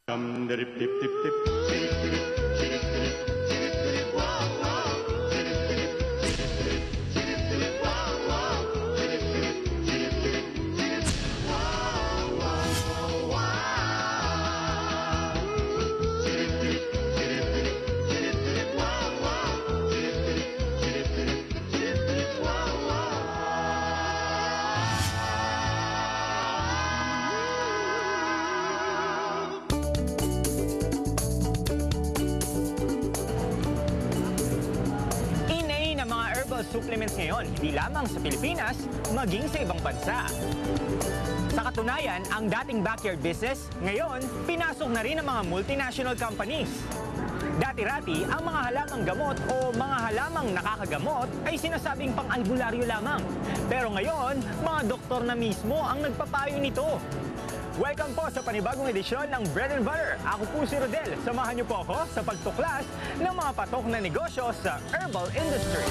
Dum dip dip dip dip. Chirip chirip chirip chirip chirip chirip wow wow. Chirip chirip chirip chirip chirip wow wow. Chirip chirip chirip chirip chirip wow wow wow. Chirip chirip chirip chirip chirip chirip wow wow. Chirip chirip chirip chirip chirip chirip wow wow. Supplements ngayon, hindi lamang sa Pilipinas, maging sa ibang bansa. Sa katunayan, ang dating backyard business, ngayon, pinasok na rin ng mga multinational companies. Dati-rati, ang mga halamang gamot o mga halamang nakakagamot ay sinasabing pang-albularyo lamang. Pero ngayon, mga doktor na mismo ang nagpapayo nito. Welcome po sa panibagong edisyon ng Bread and Butter. Ako po si Rodel. Samahan niyo po ako sa pagtuklas ng mga patok na negosyo sa herbal industry.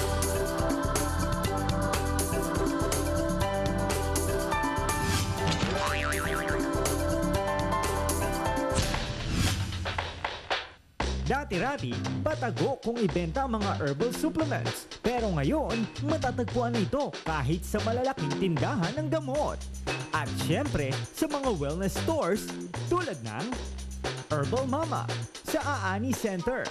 Dati-rati, patago kung ibenta ang mga herbal supplements. Pero ngayon, matatagpuan na ito kahit sa malalaking tindahan ng gamot. At syempre, sa mga wellness stores tulad ng Herbal Mama sa Aani Center.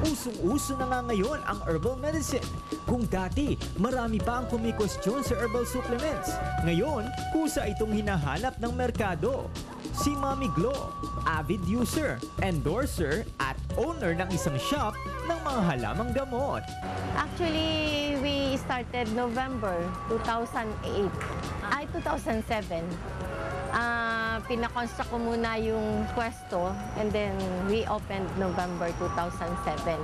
Usong-uso na nga ngayon ang herbal medicine. Kung dati, marami pa ang kumikwestiyon sa herbal supplements. Ngayon, kusa itong hinahanap ng merkado. Si Mami Glo, avid user, endorser at owner ng isang shop ng mga halamang gamot. Actually, we started November 2008. 2007. Pinakonstruct ko muna yung pwesto and then we opened November 2007.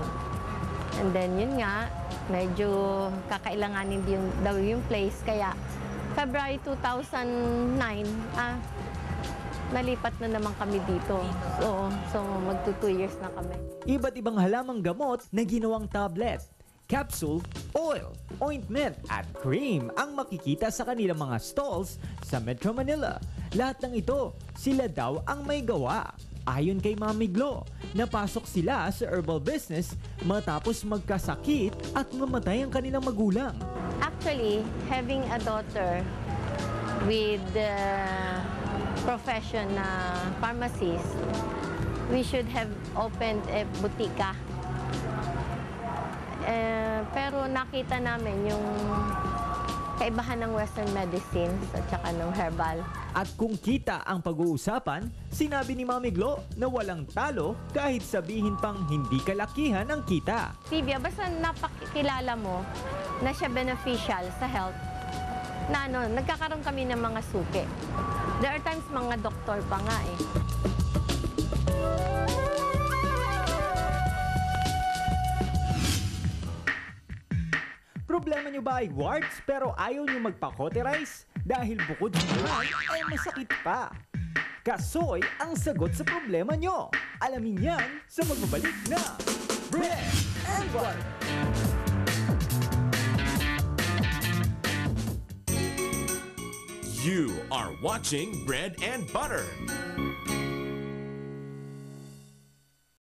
And then yun nga, medyo kakailanganin daw yung place. Kaya February 2009, nalipat na naman kami dito. So magto 2 years na kami. Iba't ibang halamang gamot na ginawang tablet, capsule, oil, ointment at cream ang makikita sa kanilang mga stalls sa Metro Manila. Lahat ng ito, sila daw ang may gawa. Ayon kay Mami Glo, napasok sila sa herbal business matapos magkasakit at mamatay ang kanilang magulang. Actually, having a daughter with the profession na pharmacist, we should have opened a butika. Pero nakita namin yung kaibahan ng Western medicine at saka ng herbal. At kung kita ang pag-uusapan, sinabi ni Mami Glo na walang talo kahit sabihin pang hindi kalakihan ang kita. Tibia, basta napakilala mo na siya beneficial sa health, na nagkakaroon kami ng mga suki. There are times mga doktor pa nga eh. Problema nyo ba ay warts pero ayaw nyo magpa-cauterize? Dahil bukod sa yan ay masakit pa. Kasoy ang sagot sa problema nyo. Alamin yan sa magbabalik na Bread and Butter. You are watching Bread and Butter.